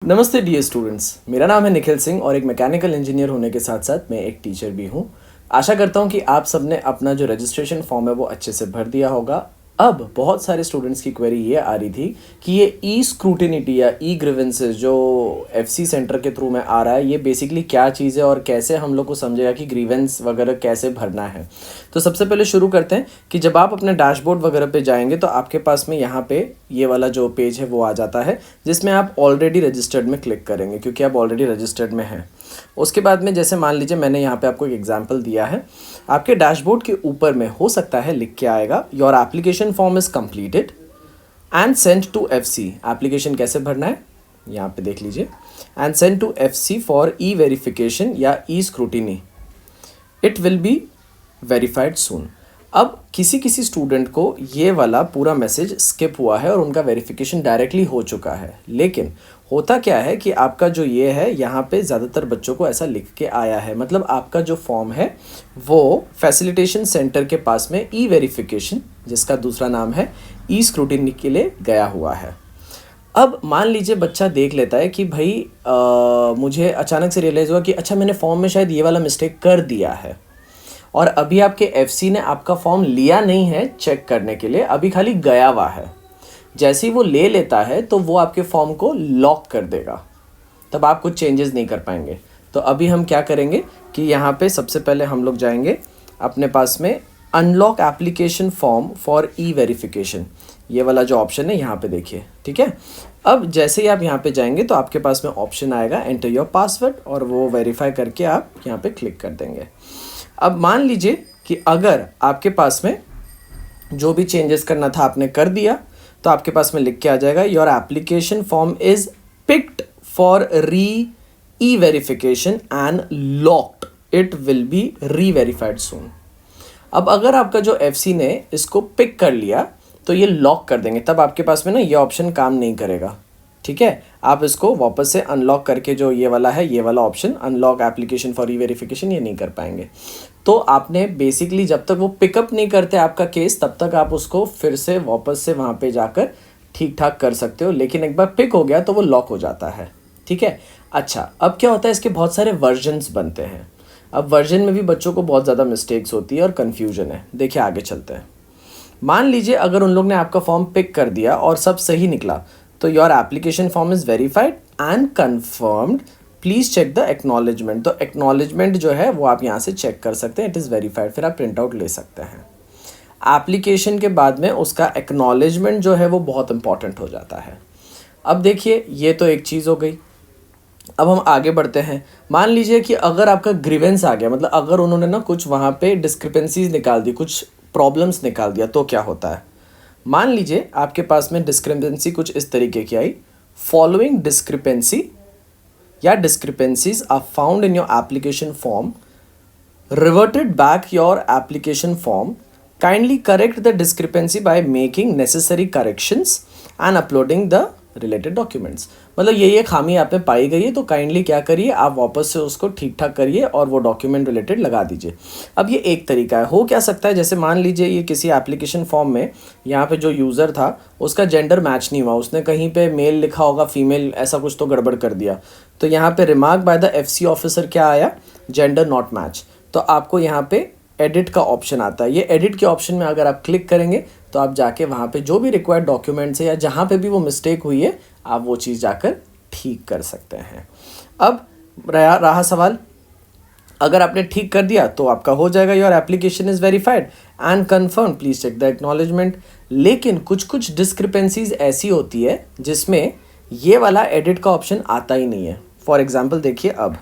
नमस्ते dear students, मेरा नाम है निखिल सिंह और एक मैकेनिकल इंजीनियर होने के साथ साथ मैं एक टीचर भी हूँ। आशा करता हूँ कि आप सबने अपना जो रजिस्ट्रेशन फॉर्म है वो अच्छे से भर दिया होगा। अब बहुत सारे स्टूडेंट्स की क्वेरी ये आ रही थी कि ये ई स्क्रूटिनिटी या ई ग्रीवेंसेस जो एफसी सेंटर के थ्रू में आ रहा है, ये बेसिकली क्या चीज़ है और कैसे हम लोग को समझेगा कि ग्रीवेंस वगैरह कैसे भरना है। तो सबसे पहले शुरू करते हैं कि जब आप अपने डैशबोर्ड वगैरह पे जाएंगे तो आपके पास में यहाँ पे ये वाला जो पेज है वो आ जाता है, जिसमें आप ऑलरेडी रजिस्टर्ड में क्लिक करेंगे क्योंकि आप ऑलरेडी रजिस्टर्ड में हैं। उसके बाद में जैसे मान लीजिए मैंने यहाँ पे आपको एक एग्जांपल दिया है, आपके डैशबोर्ड के ऊपर में हो सकता है लिख के आएगा your application form is completed and send to FC. Application कैसे भरना है यहाँ पे देख लीजिए, and send to FC for e verification या e scrutiny, it will be verified soon. अब किसी किसी स्टूडेंट को ये वाला पूरा मैसेज स्किप हुआ है और उनका वेरिफिकेशन डायरेक्टली हो चुका है, लेकिन होता क्या है कि आपका जो ये है यहाँ पे ज़्यादातर बच्चों को ऐसा लिख के आया है, मतलब आपका जो फॉर्म है वो फैसिलिटेशन सेंटर के पास में ई वेरिफिकेशन, जिसका दूसरा नाम है ई स्क्रूटिनी, के लिए गया हुआ है। अब मान लीजिए बच्चा देख लेता है कि भाई मुझे अचानक से रियलाइज़ हुआ कि अच्छा मैंने फॉर्म में शायद ये वाला मिस्टेक कर दिया है, और अभी आपके एफसी ने आपका फॉर्म लिया नहीं है चेक करने के लिए, अभी खाली गया हुआ है। जैसे ही वो ले लेता है तो वो आपके फॉर्म को लॉक कर देगा, तब आप कुछ चेंजेस नहीं कर पाएंगे। तो अभी हम क्या करेंगे कि यहाँ पे सबसे पहले हम लोग जाएंगे अपने पास में unlock application form for e verification, ये वाला जो ऑप्शन है यहाँ पे देखिए, ठीक है। अब जैसे ही आप यहाँ पे जाएंगे तो आपके पास में ऑप्शन आएगा एंटर योर पासवर्ड, और वो वेरीफाई करके आप यहाँ पे क्लिक कर देंगे। अब मान लीजिए कि अगर आपके पास में जो भी चेंजेस करना था आपने कर दिया, तो आपके पास में लिख के आ जाएगा your application form is picked for री ई verification and locked, it will B री वेरीफाइड सून। अब अगर आपका जो एफसी ने इसको पिक कर लिया तो ये लॉक कर देंगे, तब आपके पास में ना ये ऑप्शन काम नहीं करेगा, ठीक है। आप इसको वापस से अनलॉक करके जो ये वाला है, ये वाला option unlock application for e verification, ये नहीं कर पाएंगे। तो आपने बेसिकली जब तक वो पिकअप नहीं करते आपका केस, तब तक आप उसको फिर से वापस से वहाँ पे जाकर ठीक ठाक कर सकते हो, लेकिन एक बार पिक हो गया तो वो लॉक हो जाता है, ठीक है। अच्छा, अब क्या होता है, इसके बहुत सारे वर्जन्स बनते हैं। अब वर्जन में भी बच्चों को बहुत ज़्यादा मिस्टेक्स होती है और कन्फ्यूजन है। देखिए आगे चलते हैं। मान लीजिए अगर उन लोग ने आपका फॉर्म पिक कर दिया और सब सही निकला, तो your application form is verified and confirmed, please check the acknowledgement. तो एक्नॉलेजमेंट जो है वो आप यहाँ से चेक कर सकते हैं, इट इज़ वेरीफाइड, फिर आप प्रिंट आउट ले सकते हैं। एप्लीकेशन के बाद में उसका एक्नॉलेजमेंट जो है वो बहुत इंपॉर्टेंट हो जाता है। अब देखिए ये तो एक चीज़ हो गई। अब हम आगे बढ़ते हैं। मान लीजिए कि अगर आपका ग्रीवेंस आ गया, मतलब अगर उन्होंने ना कुछ वहाँ पे डिस्क्रिपेंसीज निकाल दी, कुछ प्रॉब्लम्स निकाल दिया, तो क्या होता है। मान लीजिए आपके पास में डिस्क्रिपेंसी कुछ इस तरीके की आई, फॉलोइंग डिस्क्रिपेंसी या discrepancies are found in your application form, reverted back your application form, kindly correct the discrepancy by making necessary corrections and uploading the related documents. मतलब ये खामी आप में पाई गई है, तो काइंडली क्या करिए, आप वापस से उसको ठीक ठाक करिए और वो डॉक्यूमेंट रिलेटेड लगा दीजिए। अब ये एक तरीका है। हो क्या सकता है, जैसे मान लीजिए ये किसी एप्लीकेशन फॉर्म में यहाँ पे जो यूज़र था उसका जेंडर मैच नहीं हुआ, उसने कहीं पे मेल लिखा होगा, फीमेल, ऐसा कुछ तो गड़बड़ कर दिया। तो यहाँ पे remark bye the FC officer क्या आया, जेंडर नॉट मैच। तो आपको यहाँ पे एडिट का ऑप्शन आता है। ये एडिट के ऑप्शन में अगर आप क्लिक करेंगे तो आप जाके वहाँ पे जो भी रिक्वायर्ड डॉक्यूमेंट्स है या जहाँ पे भी वो मिस्टेक हुई है, आप वो चीज़ जाकर ठीक कर सकते हैं। अब रहा सवाल, अगर आपने ठीक कर दिया तो आपका हो जाएगा your application is verified and confirm, please check the acknowledgement. लेकिन कुछ कुछ डिस्क्रिपेंसीज ऐसी होती है जिसमें ये वाला एडिट का ऑप्शन आता ही नहीं है। फॉर एग्जाम्पल देखिए, अब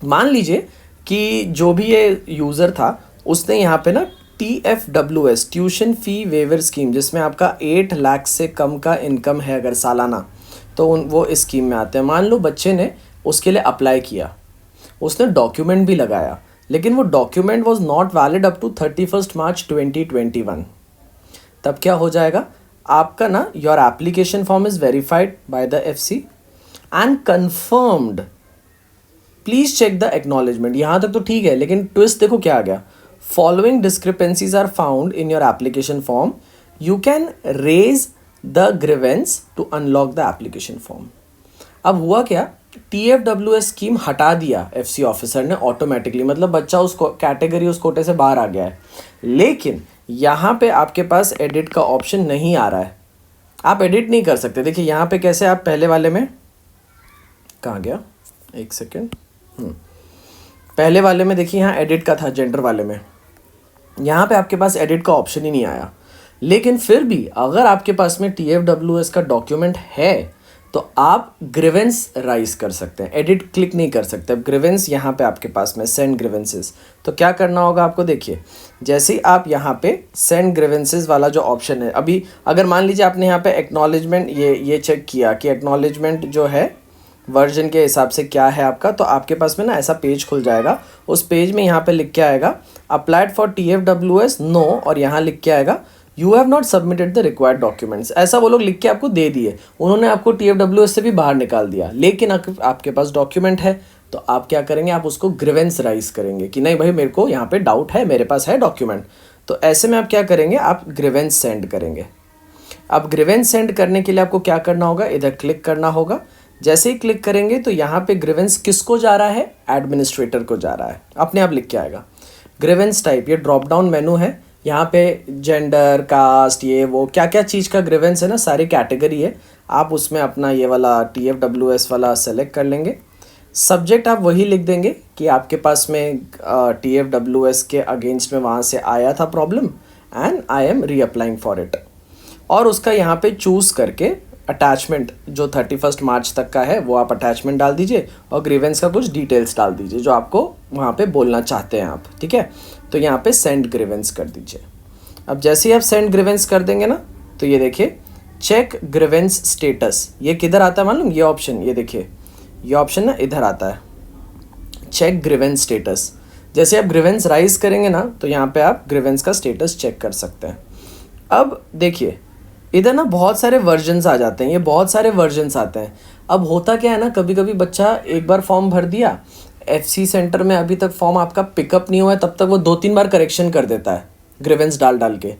मान लीजिए कि जो भी ये यूज़र था उसने यहाँ पे ना TFWS, tuition fee waiver scheme, जिसमें आपका 8 लाख से कम का इनकम है अगर सालाना, तो वो इस स्कीम में आते हैं। मान लो बच्चे ने उसके लिए अप्लाई किया, उसने डॉक्यूमेंट भी लगाया, लेकिन वो document was not valid up to 31 March 2021। तब क्या हो जाएगा, आपका ना your application form is verified by the FC and confirmed, please check the acknowledgement. यहाँ तक तो ठीक है, लेकिन ट्विस्ट देखो क्या आ गया, following discrepancies are found in your application form, you can raise the grievance to unlock the application form. अब हुआ क्या, TFWS स्कीम हटा दिया FC ऑफिसर ने ऑटोमेटिकली, मतलब बच्चा उस कैटेगरी उस कोटे से बाहर आ गया है। लेकिन यहाँ पे आपके पास एडिट का ऑप्शन नहीं आ रहा है, आप एडिट नहीं कर सकते। देखिए यहाँ पे कैसे, आप पहले वाले में कहाँ गया, एक सेकेंड, पहले वाले में देखिए यहाँ एडिट का था, जेंडर वाले में, यहाँ पे आपके पास एडिट का ऑप्शन ही नहीं आया। लेकिन फिर भी अगर आपके पास में TFWS का डॉक्यूमेंट है तो आप ग्रीवेंस राइज कर सकते हैं, एडिट क्लिक नहीं कर सकते। अब ग्रीवेंस यहाँ पे आपके पास में सेंड ग्रीवेंसेस, तो क्या करना होगा आपको, देखिए जैसे ही आप यहाँ पे सेंड ग्रीवेंसेस वाला जो ऑप्शन है, अभी अगर मान लीजिए आपने यहाँ पे एक्नॉलेजमेंट ये चेक किया कि एक्नॉलेजमेंट जो है वर्जन के हिसाब से क्या है आपका, तो आपके पास में ना ऐसा पेज खुल जाएगा। उस पेज में यहाँ पे लिख के आएगा अप्लाइड फॉर TFWS नो, और यहाँ लिख के आएगा you have not submitted the required documents. ऐसा वो लोग लिख के आपको दे दिए, उन्होंने आपको TFWS से भी बाहर निकाल दिया। लेकिन आपके पास डॉक्यूमेंट है तो आप क्या करेंगे, आप उसको ग्रीवेंस राइज करेंगे कि नहीं भाई मेरे को यहाँ पे डाउट है, मेरे पास है डॉक्यूमेंट। तो ऐसे में आप क्या करेंगे, आप ग्रीवेंस सेंड करेंगे। अब ग्रीवेंस सेंड करने के लिए आपको क्या करना होगा, इधर क्लिक करना होगा। जैसे ही क्लिक करेंगे तो यहाँ पे ग्रीवेंस किसको जा रहा है, एडमिनिस्ट्रेटर को जा रहा है, अपने आप लिख के आएगा। ग्रीवेंस टाइप, ये ड्रॉप डाउन मेनू है, यहाँ पे जेंडर, कास्ट, ये वो क्या क्या चीज़ का ग्रीवेंस है ना, सारी कैटेगरी है। आप उसमें अपना ये वाला TFWS वाला सेलेक्ट कर लेंगे। सब्जेक्ट आप वही लिख देंगे कि आपके पास में TFWS के अगेंस्ट में वहाँ से आया था problem and I am reapplying for it. और उसका यहाँ पे चूज़ करके अटैचमेंट जो 31 मार्च तक का है वो आप अटैचमेंट डाल दीजिए, और ग्रीवेंस का कुछ डिटेल्स डाल दीजिए जो आपको वहाँ पे बोलना चाहते हैं आप, ठीक है। तो यहाँ पे सेंड ग्रीवेंस कर दीजिए। अब जैसे ही आप सेंड ग्रीवेंस कर देंगे ना, तो ये देखिए चेक ग्रीवेंस स्टेटस, ये किधर आता है मालूम, ये ऑप्शन, ये देखिए ये ऑप्शन ना इधर आता है, चेक ग्रीवेंस स्टेटस। जैसे आप ग्रीवेंस राइज करेंगे ना तो यहाँ पे आप ग्रीवेंस का स्टेटस चेक कर सकते हैं। अब देखिए इधर ना बहुत सारे वर्जन्स आ जाते हैं, ये बहुत सारे वर्जन्स आते हैं। अब होता क्या है ना, कभी कभी बच्चा एक बार फॉर्म भर दिया, FC सेंटर में अभी तक फॉर्म आपका पिकअप नहीं हुआ है, तब तक वो 2-3 बार करेक्शन कर देता है ग्रीवेंस डाल डाल के।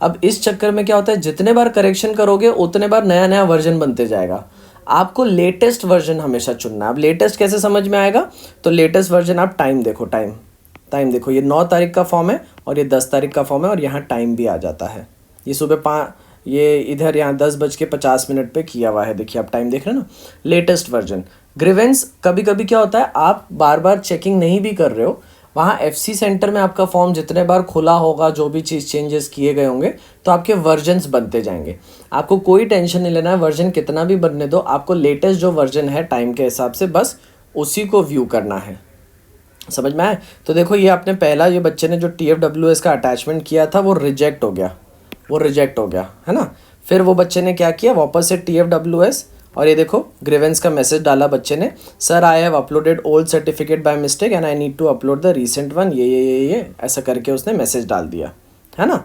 अब इस चक्कर में क्या होता है, जितने बार करेक्शन करोगे उतने बार नया नया वर्जन बनते जाएगा। आपको लेटेस्ट वर्जन हमेशा चुनना है। अब लेटेस्ट कैसे समझ में आएगा, तो लेटेस्ट वर्जन आप टाइम देखो, टाइम देखो, ये 9 तारीख का फॉर्म है और ये 10 तारीख का फॉर्म है, और यहाँ टाइम भी आ जाता है। ये सुबह ये इधर यहाँ 10:50 पे किया हुआ है, देखिए आप टाइम देख रहे हैं ना, लेटेस्ट वर्जन। ग्रीवेंस कभी कभी क्या होता है, आप बार बार चेकिंग नहीं भी कर रहे हो, वहाँ FC सेंटर में आपका फॉर्म जितने बार खुला होगा, जो भी चीज़ चेंजेस किए गए होंगे, तो आपके वर्जन्स बनते जाएंगे। आपको कोई टेंशन नहीं लेना है, वर्जन कितना भी बनने दो, आपको लेटेस्ट जो वर्जन है टाइम के हिसाब से बस उसी को व्यू करना है। समझ में आए? तो देखो ये आपने पहला, ये बच्चे ने जो TFWS का अटैचमेंट किया था वो रिजेक्ट हो गया, है ना। फिर वो बच्चे ने क्या किया, वापस से TFWS, और ये देखो ग्रीवेंस का मैसेज डाला बच्चे ने, sir I have uploaded old certificate by mistake and I need to upload the recent one, ये ऐसा करके उसने मैसेज डाल दिया, है ना।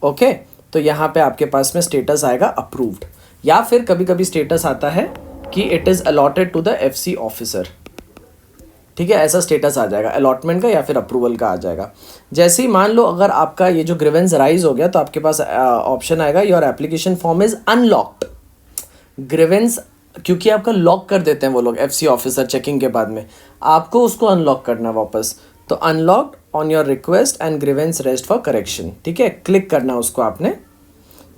ओके, तो यहाँ पे आपके पास में स्टेटस आएगा अप्रूव्ड, या फिर कभी कभी स्टेटस आता है कि it is allotted to the FC officer, ठीक है, ऐसा स्टेटस आ जाएगा अलॉटमेंट का या फिर अप्रूवल का आ जाएगा। जैसे ही मान लो अगर आपका ये जो ग्रीवेंस राइज हो गया, तो आपके पास ऑप्शन आएगा your application form is unlocked. Grievance क्योंकि आपका लॉक कर देते हैं वो लोग FC ऑफिसर चेकिंग के बाद में, आपको उसको अनलॉक करना वापस। तो unlocked on your request and grievance rest for correction, ठीक है, क्लिक करना उसको आपने।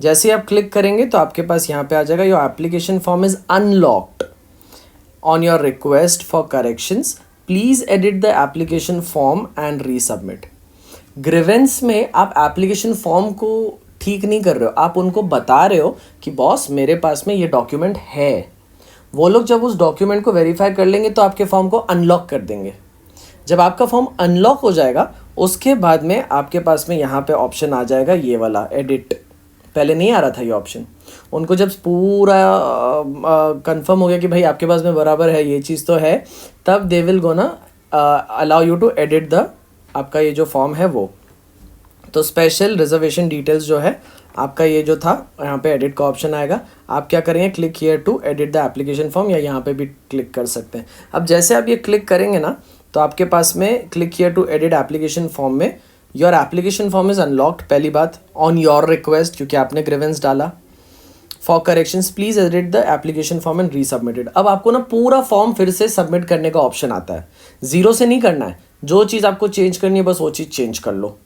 जैसे ही आप क्लिक करेंगे तो आपके पास यहाँ पे आ जाएगा your application form is unlocked on your request for corrections, please edit the application form and resubmit. Grievance में आप एप्लीकेशन फॉर्म को ठीक नहीं कर रहे हो, आप उनको बता रहे हो कि बॉस मेरे पास में ये डॉक्यूमेंट है। वो लोग जब उस डॉक्यूमेंट को वेरीफाई कर लेंगे तो आपके फॉर्म को अनलॉक कर देंगे। जब आपका फॉर्म अनलॉक हो जाएगा उसके बाद में आपके पास में यहाँ पे ऑप्शन आ जाएगा ये वाला एडिट, पहले नहीं आ रहा था ये ऑप्शन। उनको जब पूरा कंफर्म हो गया कि भाई आपके पास में बराबर है, ये चीज़ तो है, तब they will gonna allow you to edit the आपका ये जो फॉर्म है वो। तो स्पेशल रिजर्वेशन डिटेल्स जो है आपका ये जो था, यहाँ पे एडिट का ऑप्शन आएगा, आप क्या करेंगे click here to edit the application form, या यहाँ पे भी क्लिक कर सकते हैं। अब जैसे आप ये क्लिक करेंगे ना तो आपके पास में click here to edit application form में your application form is unlocked, पहली बात, ऑन योर रिक्वेस्ट, क्योंकि आपने ग्रीवेंस डाला। For corrections please edit the application form and resubmitted. अब आपको ना पूरा फॉर्म फिर से सबमिट करने का ऑप्शन आता है, जीरो से नहीं करना है, जो चीज़ आपको चेंज करनी है बस वो चीज़ चेंज कर लो।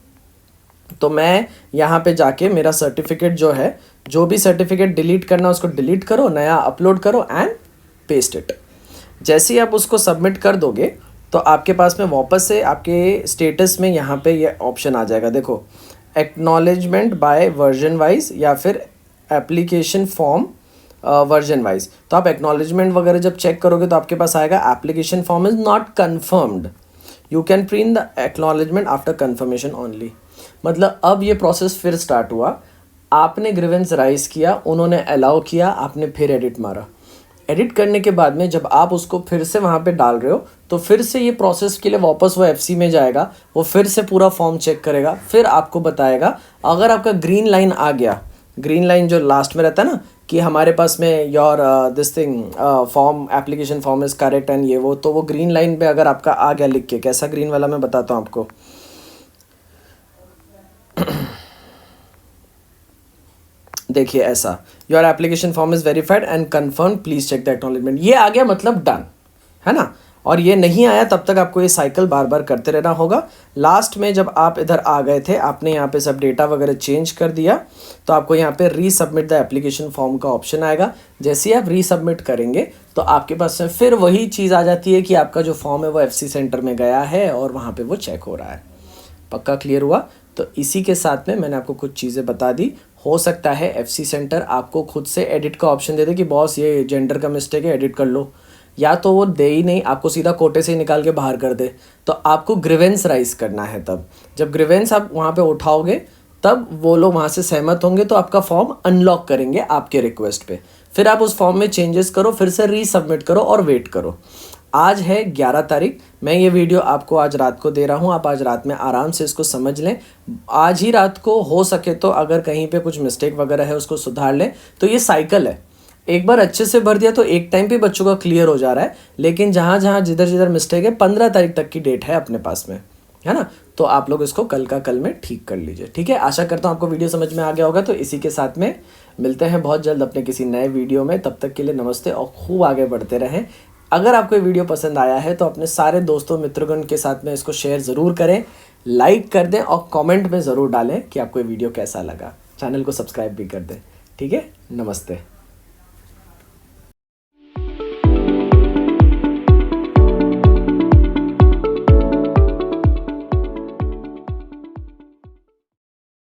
तो मैं यहाँ पे जाके मेरा सर्टिफिकेट जो है, जो भी सर्टिफिकेट डिलीट करना है उसको डिलीट करो, नया अपलोड करो एंड पेस्ट इट। जैसे ही आप उसको सबमिट कर दोगे तो आपके पास में वापस से आपके स्टेटस में यहाँ पे ये ऑप्शन आ जाएगा, देखो एक्नॉलेजमेंट बाय वर्जन वाइज या फिर एप्लीकेशन फॉर्म वर्जन वाइज। तो आप एक्नॉलेजमेंट वगैरह जब चेक करोगे तो आपके पास आएगा application form is not confirmed, you can print the acknowledgement after confirmation only. मतलब अब ये प्रोसेस फिर स्टार्ट हुआ, आपने ग्रीवेंस राइज किया, उन्होंने अलाउ किया, आपने फिर एडिट मारा, एडिट करने के बाद में जब आप उसको फिर से वहाँ पे डाल रहे हो तो फिर से ये प्रोसेस के लिए वापस वो एफसी में जाएगा, वो फिर से पूरा फॉर्म चेक करेगा, फिर आपको बताएगा। अगर आपका ग्रीन लाइन आ गया, ग्रीन लाइन जो लास्ट में रहता है ना कि हमारे पास में your this thing form application form is correct and ये वो, तो वो ग्रीन लाइन पे अगर आपका आ गया लिख के, कैसा ग्रीन वाला मैं बताता हूँ आपको। देखिए ऐसा, your application form is verified and confirm please check the acknowledgement, ये आ गया मतलब डन है ना। और ये नहीं आया तब तक आपको ये साइकिल बार बार करते रहना होगा। लास्ट में जब आप इधर आ गए थे, आपने यहाँ पे सब डेटा वगैरह चेंज कर दिया, तो आपको यहाँ पे रीसबमिट द एप्लीकेशन फॉर्म का ऑप्शन आएगा। जैसे ही आप रीसबमिट करेंगे तो आपके पास में फिर वही चीज़ आ जाती है कि आपका जो फॉर्म है वो एफसी सेंटर में गया है और वहाँ पर वो चेक हो रहा है। पक्का क्लियर हुआ? तो इसी के साथ में मैंने आपको कुछ चीज़ें बता दी। हो सकता है एफसी सेंटर आपको खुद से एडिट का ऑप्शन दे दे कि बॉस ये जेंडर का मिस्टेक है, एडिट कर लो, या तो वो दे ही नहीं, आपको सीधा कोटे से ही निकाल के बाहर कर दे। तो आपको ग्रीवेंस राइज करना है, तब जब ग्रीवेंस आप वहाँ पे उठाओगे तब वो लोग वहाँ से सहमत होंगे तो आपका फॉर्म अनलॉक करेंगे आपके रिक्वेस्ट पे। फिर आप उस फॉर्म में चेंजेस करो, फिर से रीसबमिट करो और वेट करो। आज है 11 तारीख, मैं ये वीडियो आपको आज रात को दे रहा हूँ, आप आज रात में आराम से इसको समझ लें। आज ही रात को हो सके तो अगर कहीं पे कुछ मिस्टेक वगैरह है उसको सुधार लें। तो ये साइकिल है, एक बार अच्छे से भर दिया तो एक टाइम पे बच्चों का क्लियर हो जा रहा है, लेकिन जहाँ जहाँ जिधर जिधर मिस्टेक है 15 तारीख तक की डेट है अपने पास में, है ना। तो आप लोग इसको कल का कल में ठीक कर लीजिए, ठीक है। आशा करता हूँ आपको वीडियो समझ में आ गया होगा। तो इसी के साथ में मिलते हैं बहुत जल्द अपने किसी नए वीडियो में, तब तक के लिए नमस्ते और खूब आगे बढ़ते रहें। अगर आपको ये वीडियो पसंद आया है तो अपने सारे दोस्तों मित्रगण के साथ में इसको शेयर ज़रूर करें, लाइक कर दें और कमेंट में ज़रूर डालें कि आपको ये वीडियो कैसा लगा। चैनल को सब्सक्राइब भी कर दें, ठीक है। नमस्ते।